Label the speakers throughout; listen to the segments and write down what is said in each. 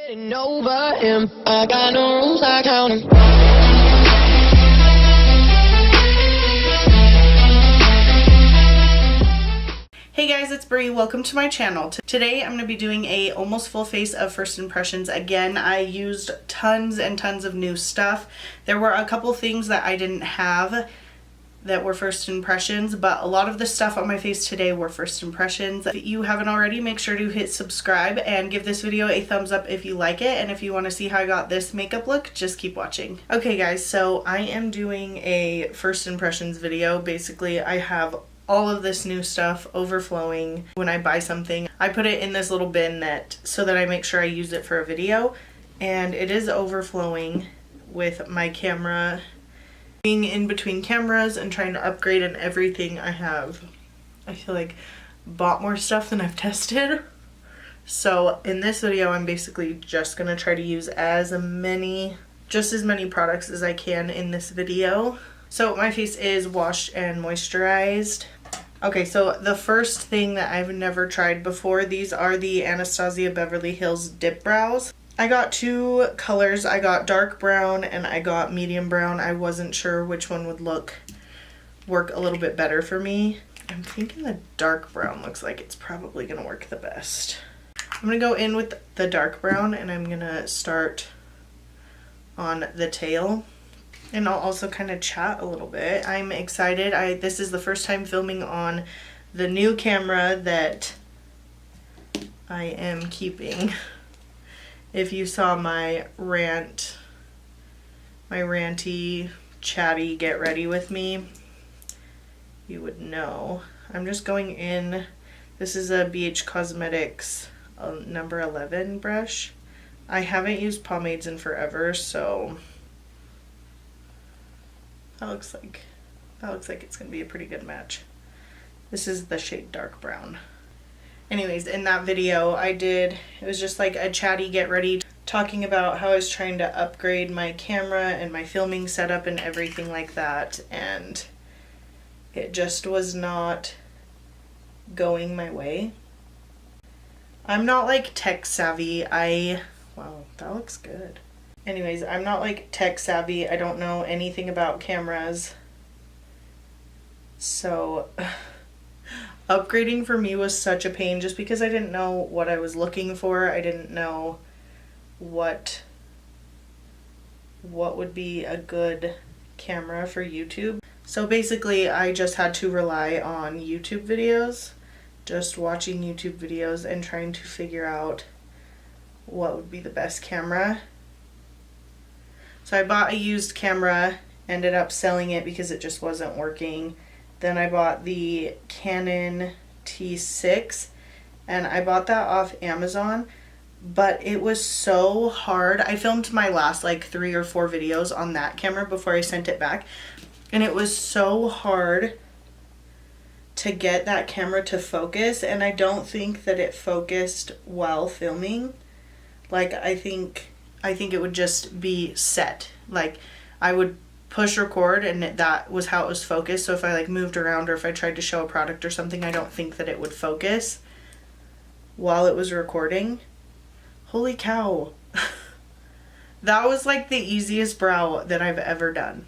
Speaker 1: Getting over him. I got no rules, I count 'em.
Speaker 2: Hey guys, it's Bree. Welcome to my channel. Today I'm going to be doing a almost full face of first impressions. Again, I used tons and tons of new stuff. There were a couple things that I didn't have that were first impressions, but a lot of the stuff on my face today were first impressions. If you haven't already, make sure to hit subscribe and give this video a thumbs up if you like it, and if you want to see how I got this makeup look, just keep watching. Okay guys, so I am doing a first impressions video. Basically, I have all of this new stuff overflowing. When I buy something, I put it in this little bin so that I make sure I use it for a video, and it is overflowing with my camera being in between cameras and trying to upgrade, and everything I feel like bought more stuff than I've tested. So in this video I'm basically just gonna try to use just as many products as I can in this video. So my face is washed and moisturized. Okay, so the first thing that I've never tried before, these are the Anastasia Beverly Hills Dip Brows. I got two colors. I got dark brown and I got medium brown. I wasn't sure which one would work a little bit better for me. I'm thinking the dark brown looks like it's probably gonna work the best. I'm gonna go in with the dark brown and I'm gonna start on the tail. And I'll also kind of chat a little bit. I'm excited. This is the first time filming on the new camera that I am keeping. If you saw my ranty, chatty, get ready with me, you would know. I'm just going in. This is a Beige Cosmetics number 11 brush. I haven't used pomades in forever, so that looks like it's gonna be a pretty good match. This is the shade dark brown. Anyways, in that video it was just like a chatty get ready, talking about how I was trying to upgrade my camera and my filming setup and everything like that, and it just was not going my way. I'm not like tech savvy. Wow, that looks good. Anyways, I'm not like tech savvy. I don't know anything about cameras. So upgrading for me was such a pain just because I didn't know what I was looking for. I didn't know what would be a good camera for YouTube. So basically I just had to rely on YouTube videos, just watching YouTube videos and trying to figure out what would be the best camera. So I bought a used camera, ended up selling it because it just wasn't working. Then I bought the Canon T6 and I bought that off Amazon, but it was so hard. I filmed my last like 3 or 4 videos on that camera before I sent it back, and it was so hard to get that camera to focus, and I don't think that it focused while filming. Like I think it would just be set. Like I would push record and that was how it was focused. So if I like moved around or if I tried to show a product or something, I don't think that it would focus while it was recording. Holy cow. That was like the easiest brow that I've ever done.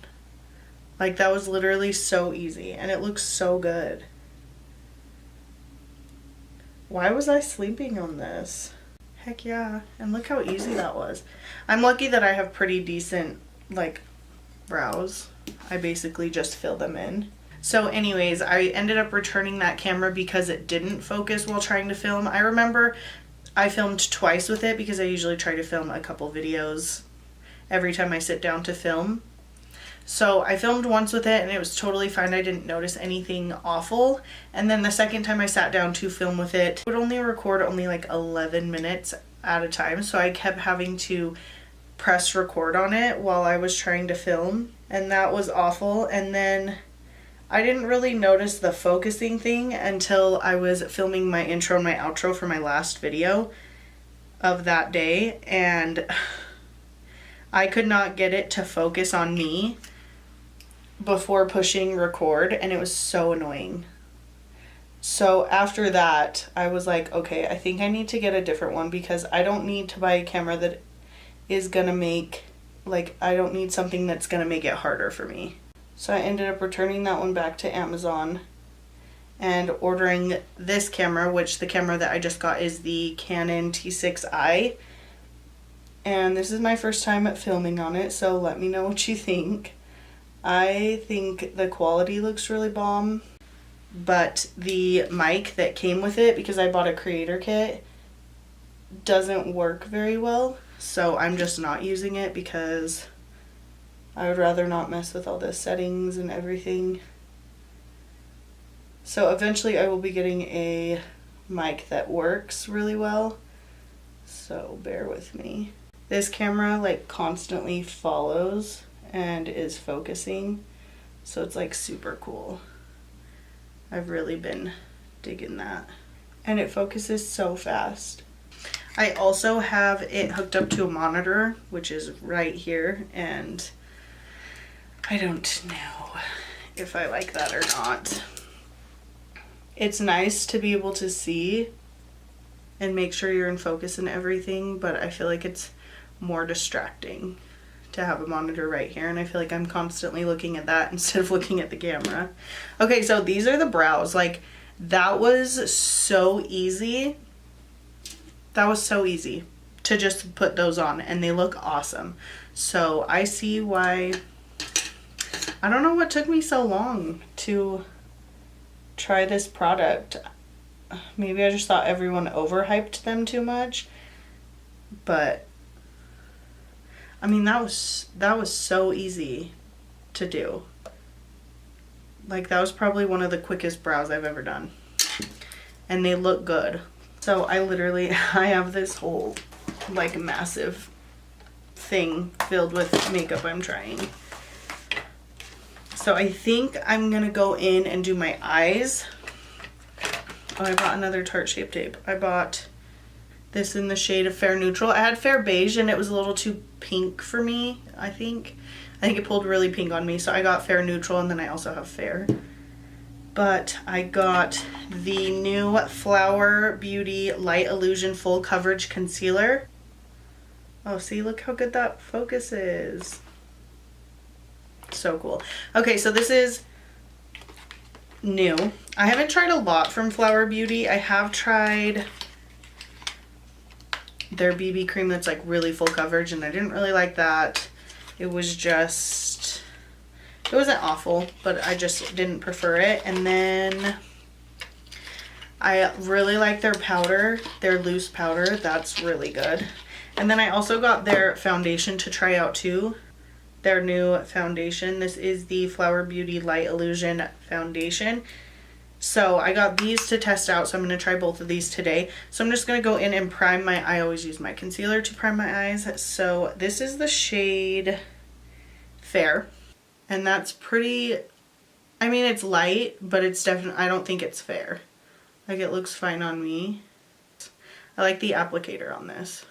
Speaker 2: Like that was literally so easy and it looks so good. Why was I sleeping on this? Heck yeah. And look how easy that was. I'm lucky that I have pretty decent like brows. I basically just fill them in. So anyways, I ended up returning that camera because it didn't focus while trying to film. I remember I filmed twice with it because I usually try to film a couple videos every time I sit down to film. So I filmed once with it and it was totally fine. I didn't notice anything awful. And then the second time I sat down to film with it, it would only record like 11 minutes at a time. So I kept having to press record on it while I was trying to film, and that was awful. And then I didn't really notice the focusing thing until I was filming my intro and my outro for my last video of that day, and I could not get it to focus on me before pushing record, and it was so annoying. So after that, I was like, okay, I think I need to get a different one because I don't need to buy a camera that is gonna make, like, I don't need something that's gonna make it harder for me. So I ended up returning that one back to Amazon and ordering this camera, which the camera that I just got is the Canon T6i. And this is my first time at filming on it, so let me know what you think. I think the quality looks really bomb, but the mic that came with it, because I bought a creator kit, doesn't work very well. So I'm just not using it because I would rather not mess with all the settings and everything. So eventually I will be getting a mic that works really well. So bear with me. This camera like constantly follows and is focusing. So it's like super cool. I've really been digging that. And it focuses so fast. I also have it hooked up to a monitor, which is right here, and I don't know if I like that or not. It's nice to be able to see and make sure you're in focus and everything, but I feel like it's more distracting to have a monitor right here, and I feel like I'm constantly looking at that instead of looking at the camera. Okay, so these are the brows. Like, that was so easy. That was so easy to just put those on, and they look awesome. So I see why, I don't know what took me so long to try this product. Maybe I just thought everyone overhyped them too much, but I mean, that was so easy to do. Like, that was probably one of the quickest brows I've ever done, and they look good. So I have this whole like massive thing filled with makeup I'm trying. So I think I'm gonna go in and do my eyes. Oh, I bought another Tarte Shape Tape. I bought this in the shade of Fair Neutral. I had Fair Beige and it was a little too pink for me, I think. I think it pulled really pink on me, so I got Fair Neutral, and then I also have Fair. But I got the new Flower Beauty Light Illusion Full Coverage Concealer. Oh, see, look how good that focus is. So cool. Okay, so this is new. I haven't tried a lot from Flower Beauty. I have tried their BB cream that's like really full coverage, and I didn't really like that. It was just, it wasn't awful, but I just didn't prefer it. And then I really like their powder, their loose powder. That's really good. And then I also got their foundation to try out too. Their new foundation. This is the Flower Beauty Light Illusion Foundation. So I got these to test out, so I'm going to try both of these today. So I'm just going to go in and prime I always use my concealer to prime my eyes. So this is the shade Fair. And that's pretty, I mean, it's light, but it's definitely, I don't think it's fair. Like, it looks fine on me. I like the applicator on this.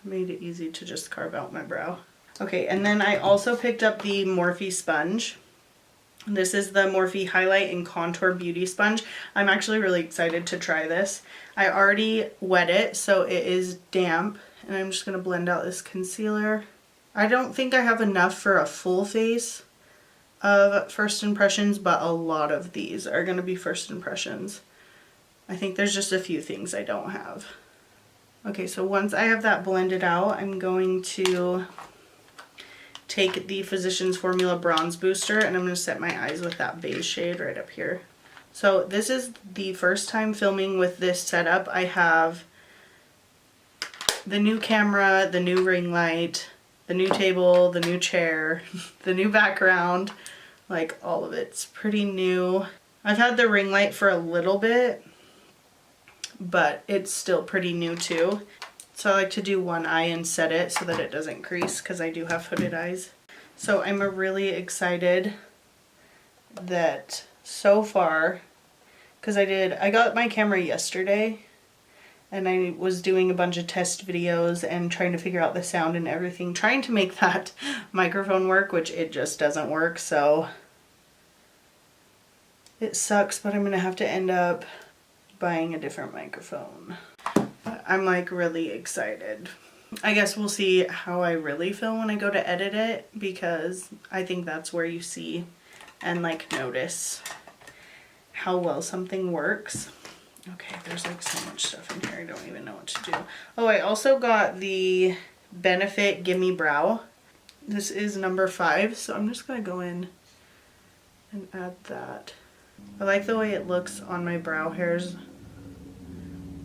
Speaker 2: Made it easy to just carve out my brow. Okay, and then I also picked up the Morphe sponge. This is the Morphe Highlight and Contour Beauty Sponge. I'm actually really excited to try this. I already wet it, so it is damp, and I'm just going to blend out this concealer. I don't think I have enough for a full face of first impressions, but a lot of these are going to be first impressions. I think there's just a few things I don't have. Okay, so once I have that blended out, I'm going to take the Physicians Formula Bronze Booster, and I'm going to set my eyes with that beige shade right up here. So this is the first time filming with this setup. I have the new camera, the new ring light, the new table, the new chair, the new background, like all of it's pretty new. I've had the ring light for a little bit, but it's still pretty new too. So I like to do one eye and set it so that it doesn't crease, because I do have hooded eyes. So I'm really excited that so far, because I got my camera yesterday, and I was doing a bunch of test videos and trying to figure out the sound and everything, trying to make that microphone work, which it just doesn't work. So It sucks, but I'm gonna have to end up buying a different microphone. But I'm like really excited. I guess we'll see how I really feel when I go to edit it, because I think that's where you see and like notice how well something works. Okay, there's like so much stuff in here, I don't even know what to do. Oh, I also got the Benefit Gimme Brow. This is number 5, so I'm just gonna go in and add that. I like the way it looks on my brow hairs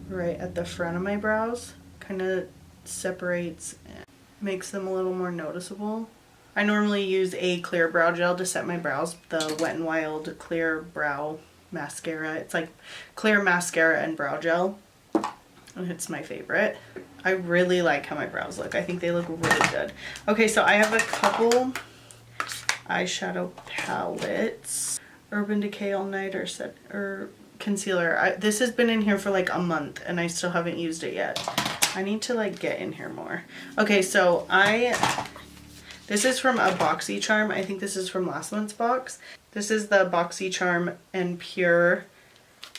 Speaker 2: right at the front of my brows. Kind of separates and makes them a little more noticeable. I normally use a clear brow gel to set my brows, the Wet n Wild Clear Brow Mascara. It's like clear mascara and brow gel, and it's my favorite. I really like how my brows look. I think they look really good. Okay, so I have a couple eyeshadow palettes. Urban Decay All Night or concealer. This has been in here for like a month and I still haven't used it yet. I need to like get in here more. Okay, so this is from a BoxyCharm. I think this is from last month's box. This is the BoxyCharm and Pure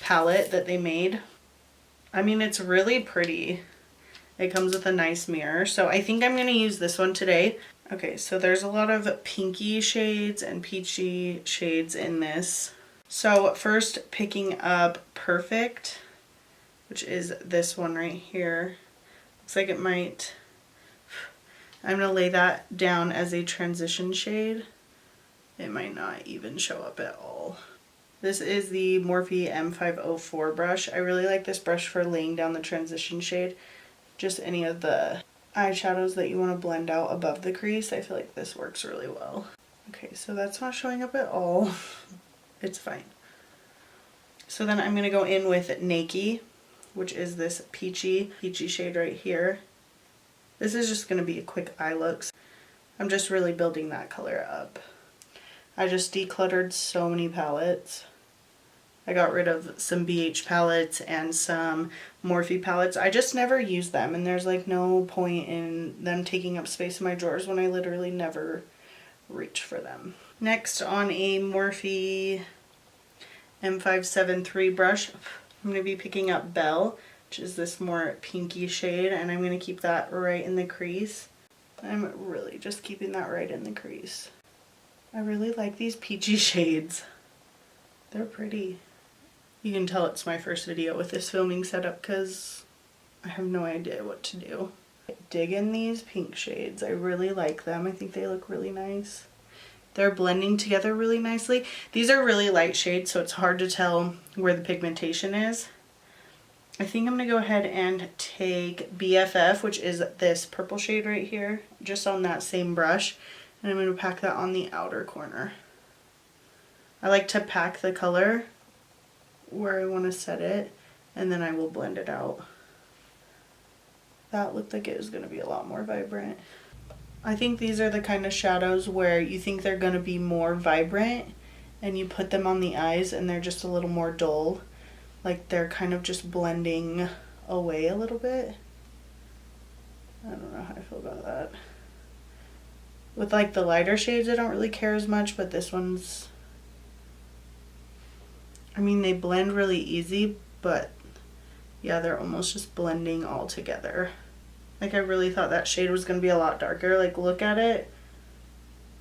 Speaker 2: palette that they made. I mean, it's really pretty. It comes with a nice mirror. So I think I'm going to use this one today. Okay, so there's a lot of pinky shades and peachy shades in this. So first picking up Perfect, which is this one right here. Looks like it might... I'm going to lay that down as a transition shade. It might not even show up at all. This is the Morphe M504 brush. I really like this brush for laying down the transition shade. Just any of the eyeshadows that you want to blend out above the crease. I feel like this works really well. Okay, so that's not showing up at all. It's fine. So then I'm going to go in with Nakey, which is this peachy shade right here. This is just going to be a quick eye look. I'm just really building that color up. I just decluttered so many palettes. I got rid of some BH palettes and some Morphe palettes. I just never use them, and there's like no point in them taking up space in my drawers when I literally never reach for them. Next, on a Morphe M573 brush, I'm going to be picking up Belle, which is this more pinky shade, and I'm going to keep that right in the crease. I'm really just keeping that right in the crease. I really like these peachy shades. They're pretty. You can tell it's my first video with this filming setup because I have no idea what to do. Dig in these pink shades. I really like them. I think they look really nice. They're blending together really nicely. These are really light shades, so it's hard to tell where the pigmentation is. I think I'm going to go ahead and take BFF, which is this purple shade right here, just on that same brush. And I'm going to pack that on the outer corner. I like to pack the color where I want to set it, and then I will blend it out. That looked like it was going to be a lot more vibrant. I think these are the kind of shadows where you think they're going to be more vibrant, and you put them on the eyes and they're just a little more dull. Like they're kind of just blending away a little bit. I don't know how I feel about that. With like the lighter shades, I don't really care as much, but this one's... I mean, they blend really easy, but yeah, they're almost just blending all together. Like I really thought that shade was going to be a lot darker. Like look at it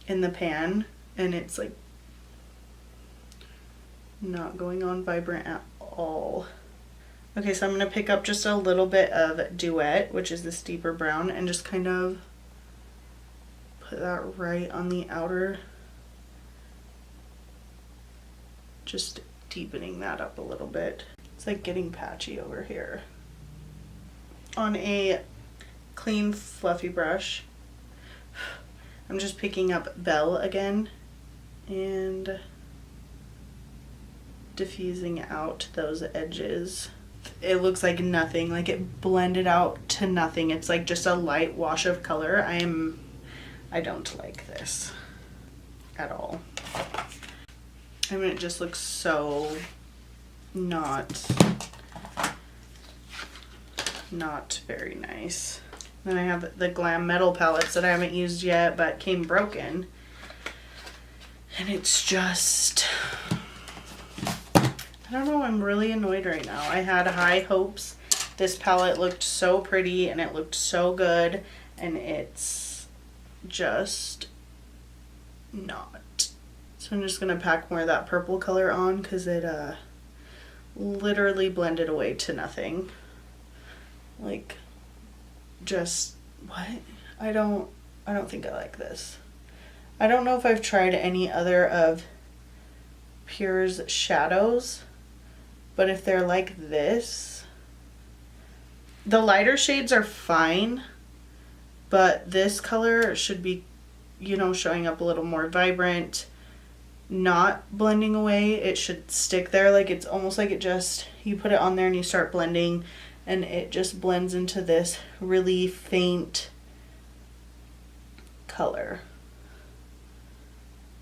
Speaker 2: in the pan and it's like not going on vibrant at all. Okay, so I'm going to pick up just a little bit of Duet, which is this deeper brown, and just kind of put that right on the outer. Just deepening that up a little bit. It's like getting patchy over here. On a clean fluffy brush, I'm just picking up Belle again and diffusing out those edges. It looks like nothing, like it blended out to nothing. It's like just a light wash of color. I don't like this at all. I mean, it just looks so not very nice. Then I have the Glam Metal palettes that I haven't used yet but came broken. And it's just... don't know, I'm really annoyed right now. I had high hopes. This palette looked so pretty and it looked so good, and it's just not. So I'm just gonna pack more of that purple color on because it literally blended away to nothing. Like, just what? I don't think I like this. I don't know if I've tried any other of Pure's shadows, but if they're like this, the lighter shades are fine, but this color should be, you know, showing up a little more vibrant, not blending away. It should stick there. Like, it's almost like it just, you put it on there and you start blending and it just blends into this really faint color.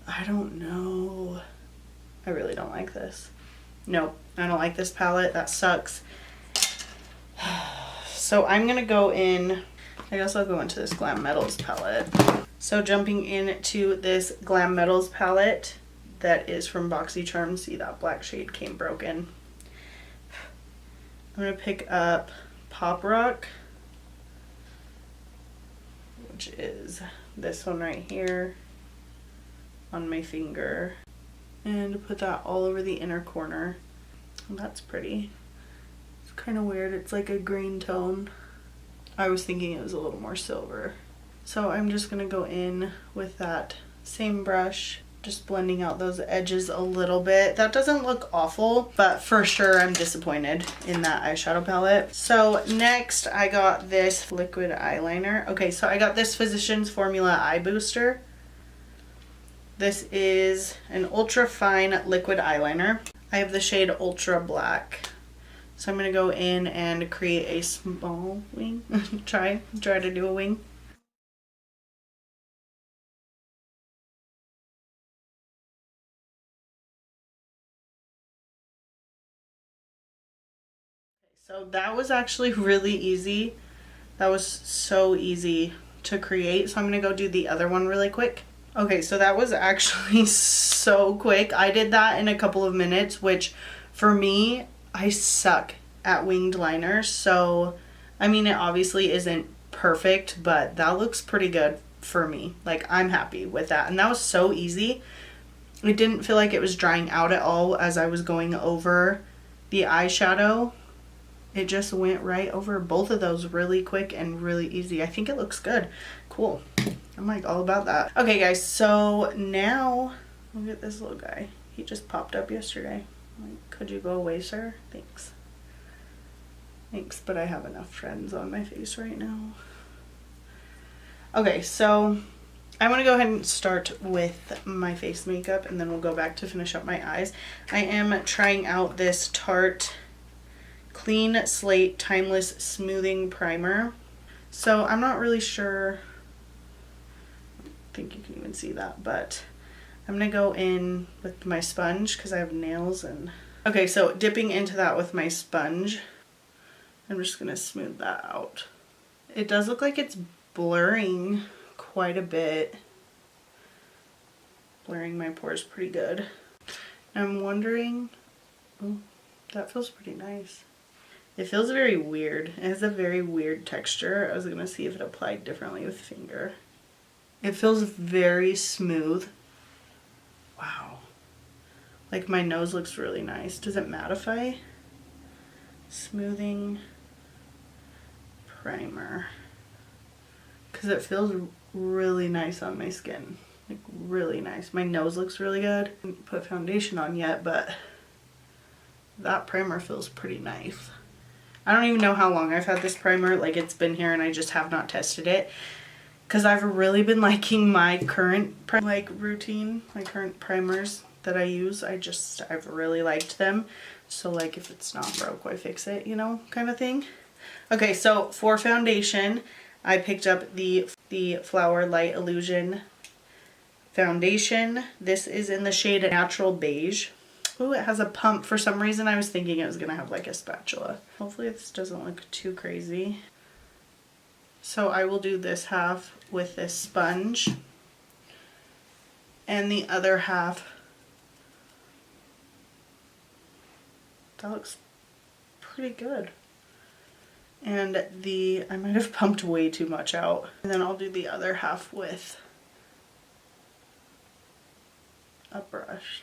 Speaker 2: I don't know. I really don't like this. Nope, I don't like this palette. That sucks. So I'm gonna go in, I guess I'll go into this Glam Metals palette. So jumping into this Glam Metals palette that is from BoxyCharm. See, that black shade came broken. I'm gonna pick up Pop Rock, which is this one right here on my finger, and put that all over the inner corner. And that's pretty. It's kind of weird. It's like a green tone. I was thinking it was a little more silver. So I'm just gonna go in with that same brush, just blending out those edges a little bit. That doesn't look awful, but for sure I'm disappointed in that eyeshadow palette. So next I got this liquid eyeliner. Okay, so I got this Physicians Formula Eye Booster. This is an ultra fine liquid eyeliner. I have the shade Ultra Black. So I'm gonna go in and create a small wing. try to do a wing. So that was actually really easy. That was so easy to create. So I'm gonna go do the other one really quick. Okay, so that was actually so quick. I did that in a couple of minutes, which for me, I suck at winged liners. So, I mean, it obviously isn't perfect, but that looks pretty good for me. Like, I'm happy with that. And that was so easy. It didn't feel like it was drying out at all as I was going over the eyeshadow. It just went right over both of those really quick and really easy. I think it looks good. Cool. I'm like all about that. Okay guys, so now look at this little guy. He just popped up yesterday. I'm like, could you go away, sir? Thanks. Thanks, but I have enough friends on my face right now. Okay, so I'm gonna go ahead and start with my face makeup and then we'll go back to finish up my eyes. I am trying out this Tarte Clean Slate Timeless Smoothing Primer. So I'm not really sure, I think you can even see that, but I'm gonna go in with my sponge because I have nails. And okay, so dipping into that with my sponge, I'm just gonna smooth that out. It does look like it's blurring quite a bit. Blurring my pores pretty good. I'm wondering, oh, that feels pretty nice. It feels very weird. It has a very weird texture. I was gonna see if it applied differently with finger. It feels very smooth. Wow. Like my nose looks really nice. Does it mattify? Smoothing primer. Because it feels really nice on my skin. Like really nice. My nose looks really good. I didn't put foundation on yet, but that primer feels pretty nice. I don't even know how long I've had this primer. Like, it's been here and I just have not tested it. Because I've really been liking my current routine, my current primers that I use. I've really liked them. So like, if it's not broke, why fix it, you know, kind of thing. Okay, so for foundation, I picked up the Flower Light Illusion foundation. This is in the shade Natural Beige. Ooh, it has a pump. For some reason I was thinking it was gonna have like a spatula. Hopefully this doesn't look too crazy. So I will do this half with this sponge and the other half That looks pretty good. And I might have pumped way too much out. And then I'll do the other half with a brush.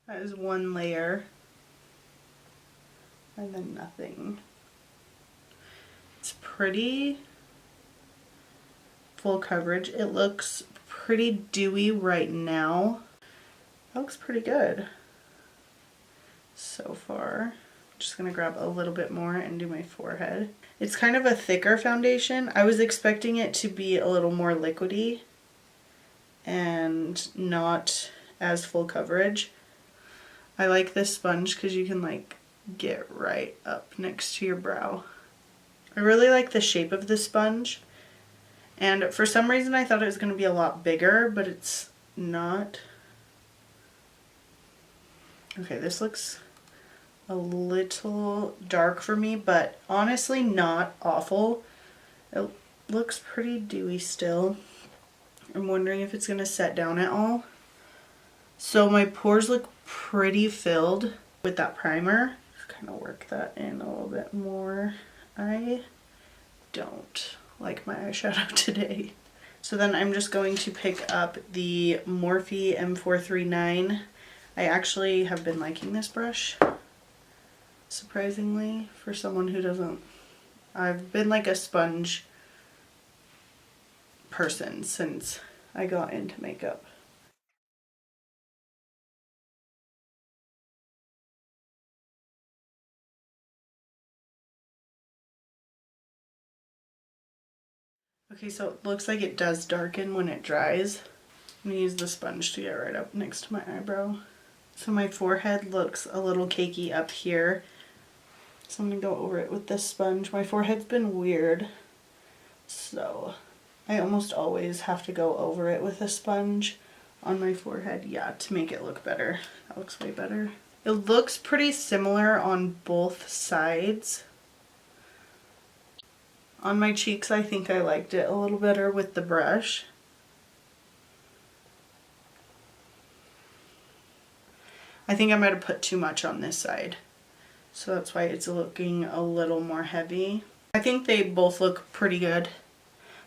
Speaker 2: That is one layer. And then nothing. It's pretty full coverage. It looks pretty dewy right now. That looks pretty good so far. I'm just gonna grab a little bit more and do my forehead. It's kind of a thicker foundation. I was expecting it to be a little more liquidy and not as full coverage. I like this sponge because you can like get right up next to your brow. I really like the shape of this sponge. And for some reason I thought it was going to be a lot bigger, but it's not. Okay, this looks a little dark for me, but honestly not awful. It looks pretty dewy still. I'm wondering if it's going to set down at all. So my pores look pretty filled with that primer. Just kind of work that in a little bit more. I don't like my eyeshadow today. So then I'm just going to pick up the Morphe M439. I actually have been liking this brush, surprisingly, for someone who doesn't. I've been like a sponge person since I got into makeup. Okay, so it looks like it does darken when it dries. I'm gonna use the sponge to get right up next to my eyebrow. So my forehead looks a little cakey up here. So I'm gonna go over it with this sponge. My forehead's been weird, so I almost always have to go over it with a sponge on my forehead, yeah, to make it look better. That looks way better. It looks pretty similar on both sides. On my cheeks, I think I liked it a little better with the brush. I think I might have put too much on this side, so that's why it's looking a little more heavy. I think they both look pretty good.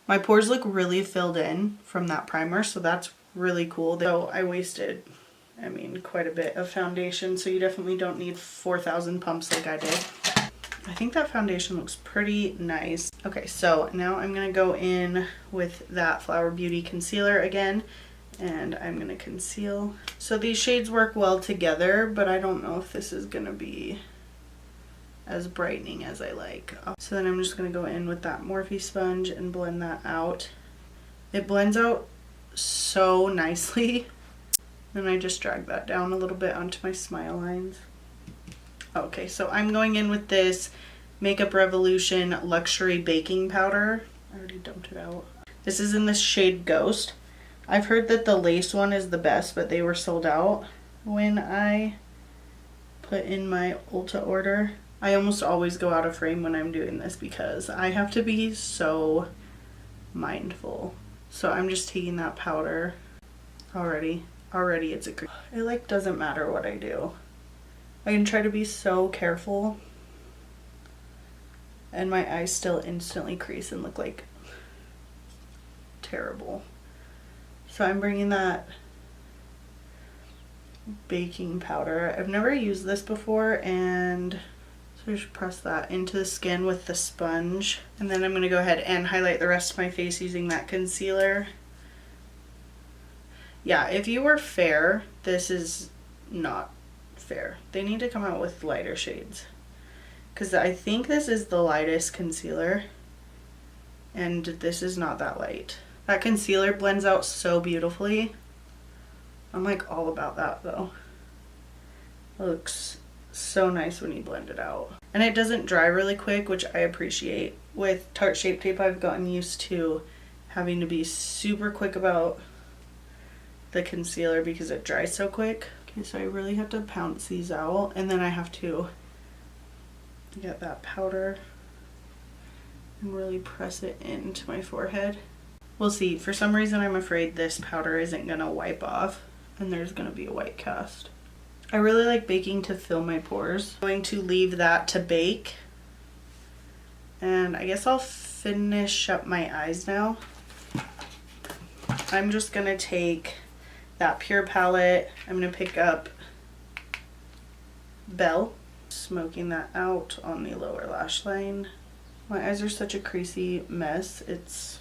Speaker 2: My pores look really filled in from that primer, so that's really cool. Though I wasted, I mean, quite a bit of foundation, so you definitely don't need 4,000 pumps like I did. I think that foundation looks pretty nice. Okay, so now I'm gonna go in with that Flower Beauty concealer again, and I'm gonna conceal. So these shades work well together, but I don't know if this is gonna be as brightening as I like. So then I'm just gonna go in with that Morphe sponge and blend that out. It blends out so nicely. Then I just drag that down a little bit onto my smile lines. Okay, so I'm going in with this Makeup Revolution Luxury Baking Powder. I already dumped it out. This is in this shade Ghost. I've heard that the lace one is the best, but they were sold out when I put in my Ulta order. I almost always go out of frame when I'm doing this because I have to be so mindful. So I'm just taking that powder. Already it's a, it like doesn't matter what I do. I can try to be so careful and my eyes still instantly crease and look like terrible. So I'm bringing that baking powder. I've never used this before, and so I just press that into the skin with the sponge. And then I'm going to go ahead and highlight the rest of my face using that concealer. Yeah, if you were fair, this is not fair. They need to come out with lighter shades, because I think this is the lightest concealer and this is not that light. That concealer blends out so beautifully. I'm like all about that though. It looks so nice when you blend it out. And it doesn't dry really quick, which I appreciate. With Tarte Shape Tape, I've gotten used to having to be super quick about the concealer because it dries so quick. Okay, so I really have to pounce these out, and then I have to get that powder and really press it into my forehead. We'll see. For some reason, I'm afraid this powder isn't gonna wipe off and there's gonna be a white cast. I really like baking to fill my pores. I'm going to leave that to bake. And I guess I'll finish up my eyes now. I'm just gonna take that Pure palette. I'm gonna pick up Belle, smoking that out on the lower lash line. My eyes are such a creasy mess. It's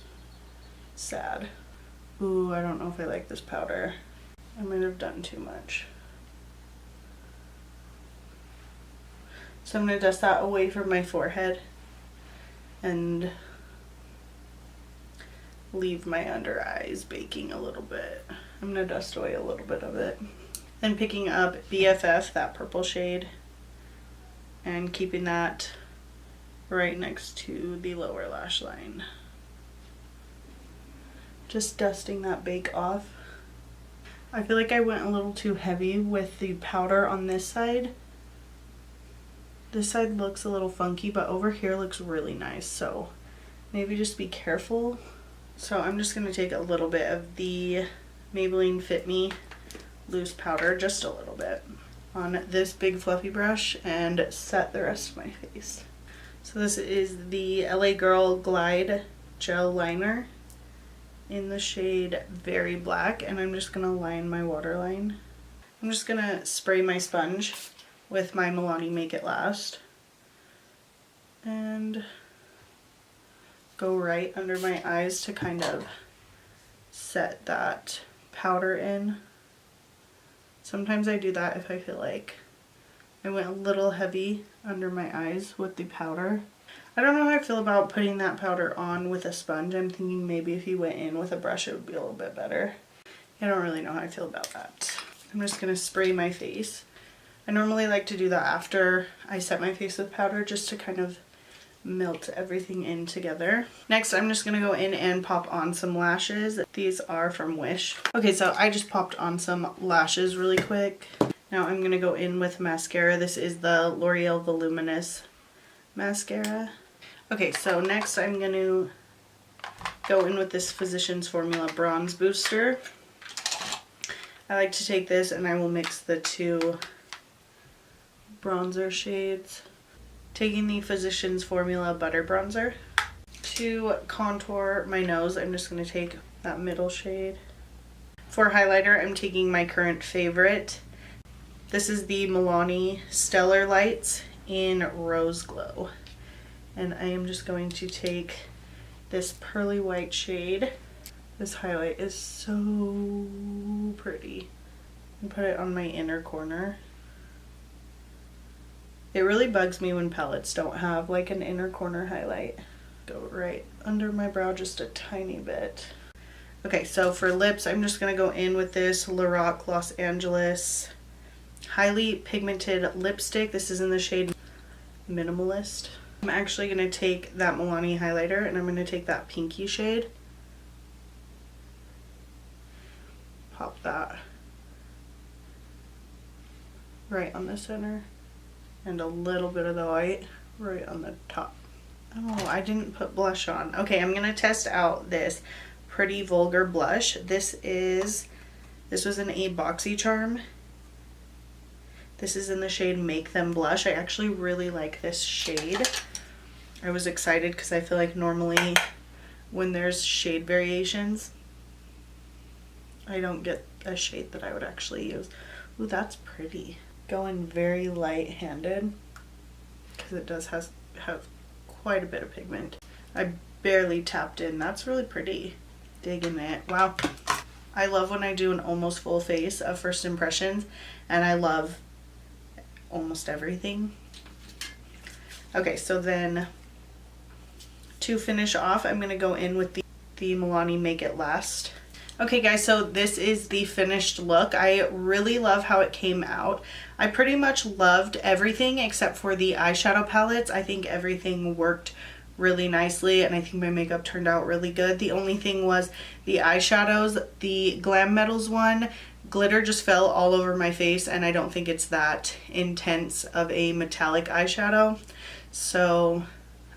Speaker 2: sad. Ooh, I don't know if I like this powder. I might have done too much. So I'm gonna dust that away from my forehead and leave my under eyes baking a little bit. I'm gonna dust away a little bit of it. Then picking up BFF, that purple shade, and keeping that right next to the lower lash line. Just dusting that bake off. I feel like I went a little too heavy with the powder on this side. This side looks a little funky, but over here looks really nice, so maybe just be careful. So I'm just gonna take a little bit of the Maybelline Fit Me loose powder, just a little bit, on this big fluffy brush and set the rest of my face. So this is the LA Girl Glide Gel Liner in the shade Very Black, and I'm just gonna line my waterline. I'm just gonna spray my sponge with my Milani Make It Last and go right under my eyes to kind of set that powder in. Sometimes I do that if I feel like I went a little heavy under my eyes with the powder. I don't know how I feel about putting that powder on with a sponge. I'm thinking maybe if you went in with a brush it would be a little bit better. I don't really know how I feel about that. I'm just going to spray my face. I normally like to do that after I set my face with powder, just to kind of melt everything in together. Next, I'm just going to go in and pop on some lashes. These are from Wish. Okay, so I just popped on some lashes really quick. Now I'm going to go in with mascara. This is the L'Oreal Voluminous mascara. Okay, so next I'm going to go in with this Physicians Formula Bronze Booster. I like to take this and I will mix the two bronzer shades. Taking the Physicians Formula Butter Bronzer. To contour my nose, I'm just going to take that middle shade. For highlighter, I'm taking my current favorite. This is the Milani Stellar Lights in Rose Glow. And I am just going to take this pearly white shade. This highlight is so pretty. And put it on my inner corner. It really bugs me when palettes don't have like an inner corner highlight. Go right under my brow just a tiny bit. Okay, so for lips, I'm just going to go in with this Lorac Los Angeles Highly Pigmented Lipstick. This is in the shade Minimalist. I'm actually going to take that Milani highlighter and I'm going to take that pinky shade. Pop that right on the center. And a little bit of the white right on the top. Oh, I didn't put blush on. Okay, I'm going to test out this Pretty Vulgar blush. This was in a BoxyCharm. This is in the shade Make Them Blush. I actually really like this shade. I was excited because I feel like normally when there's shade variations, I don't get a shade that I would actually use. Ooh, that's pretty. Going very light-handed because it does have quite a bit of pigment. I barely tapped in. That's really pretty. Digging it. Wow. I love when I do an almost full face of first impressions, and I love almost everything. Okay, so then to finish off, I'm going to go in with the Milani Make It Last. Okay guys, so this is the finished look. I really love how it came out. I pretty much loved everything except for the eyeshadow palettes. I think everything worked really nicely and I think my makeup turned out really good. The only thing was the eyeshadows. The Glam Metals one, glitter just fell all over my face and I don't think it's that intense of a metallic eyeshadow. So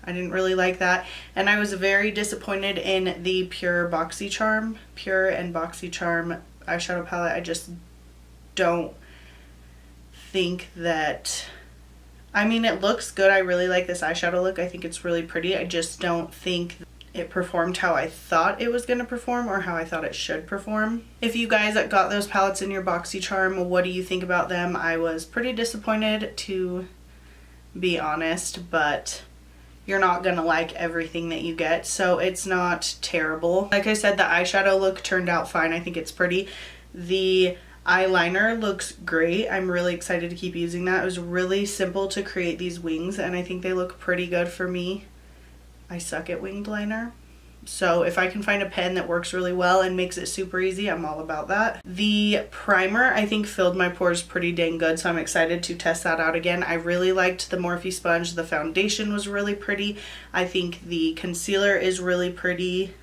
Speaker 2: I didn't really like that. And I was very disappointed in the Pure and BoxyCharm eyeshadow palette. I just don't think that, I mean, it looks good. I really like this eyeshadow look. I think it's really pretty. I just don't think it performed how I thought it was going to perform or how I thought it should perform. If you guys got those palettes in your BoxyCharm, what do you think about them? I was pretty disappointed, to be honest, but you're not gonna like everything that you get, so it's not terrible. Like I said, the eyeshadow look turned out fine. I think it's pretty. The eyeliner looks great. I'm really excited to keep using that. It was really simple to create these wings, and I think they look pretty good for me. I suck at winged liner. So if I can find a pen that works really well and makes it super easy, I'm all about that. The primer, I think, filled my pores pretty dang good, so I'm excited to test that out again. I really liked the Morphe sponge. The foundation was really pretty. I think the concealer is really pretty.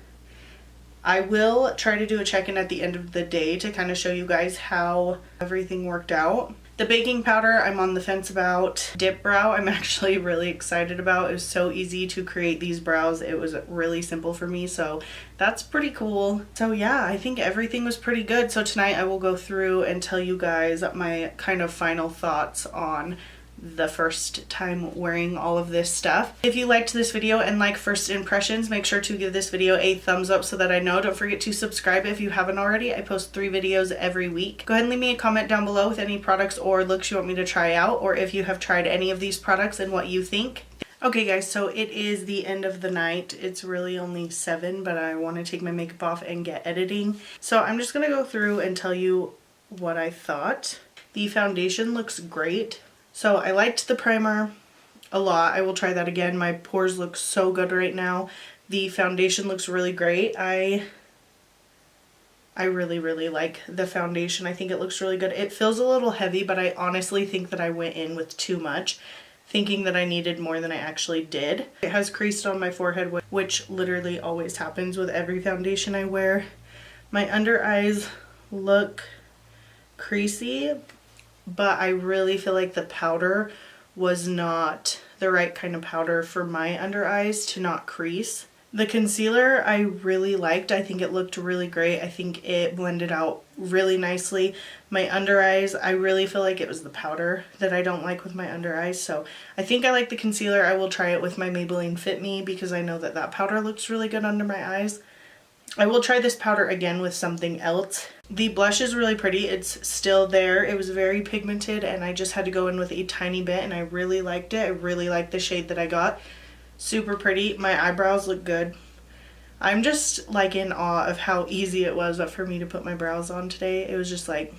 Speaker 2: I will try to do a check-in at the end of the day to kind of show you guys how everything worked out. The baking powder, I'm on the fence about. Dip brow, I'm actually really excited about. It was so easy to create these brows. It was really simple for me, so that's pretty cool. So yeah, I think everything was pretty good. So tonight I will go through and tell you guys my kind of final thoughts on the first time wearing all of this stuff. If you liked this video and like first impressions, make sure to give this video a thumbs up so that I know. Don't forget to subscribe if you haven't already. I post 3 videos every week. Go ahead and leave me a comment down below with any products or looks you want me to try out, or if you have tried any of these products and what you think. Okay guys, so it is the end of the night. It's really only 7, but I want to take my makeup off and get editing. So I'm just gonna go through and tell you what I thought. The foundation looks great. So I liked the primer a lot. I will try that again. My pores look so good right now. The foundation looks really great. I really like the foundation. I think it looks really good. It feels a little heavy, but I honestly think that I went in with too much, thinking that I needed more than I actually did. It has creased on my forehead, which literally always happens with every foundation I wear. My under eyes look creasy, but I really feel like the powder was not the right kind of powder for my under eyes to not crease. The concealer I really liked. I think it looked really great. I think it blended out really nicely. My under eyes, I really feel like it was the powder that I don't like with my under eyes, so I think I like the concealer. I will try it with my Maybelline Fit Me because I know that that powder looks really good under my eyes. I will try this powder again with something else. The blush is really pretty. It's still there. It was very pigmented and I just had to go in with a tiny bit and I really liked it. I really liked the shade that I got. Super pretty. My eyebrows look good. I'm just like in awe of how easy it was for me to put my brows on today. It was just like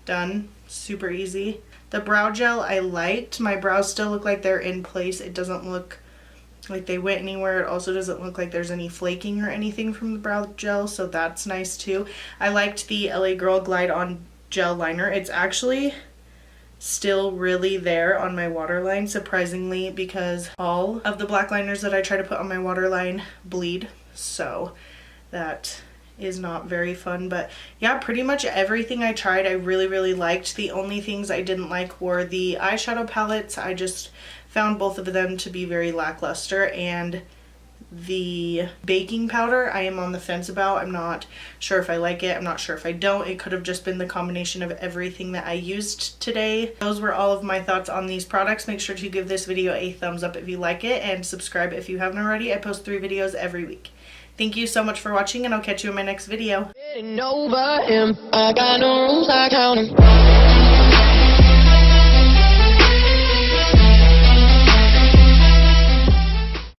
Speaker 2: done. Super easy. The brow gel I liked. My brows still look like they're in place. It doesn't look like they went anywhere. It also doesn't look like there's any flaking or anything from the brow gel, so that's nice too. I liked the LA Girl Glide On Gel Liner. It's actually still really there on my waterline, surprisingly, because all of the black liners that I try to put on my waterline bleed, so that is not very fun. But yeah, pretty much everything I tried I really liked. The only things I didn't like were the eyeshadow palettes. I just found both of them to be very lackluster, and the baking powder I am on the fence about. I'm not sure if I like it. I'm not sure if I don't. It could have just been the combination of everything that I used today. Those were all of my thoughts on these products. Make sure to give this video a thumbs up if you like it and subscribe if you haven't already. I post 3 videos every week. Thank you so much for watching, and I'll catch you in my next video.
Speaker 1: Over him, I got no rules, I count 'em.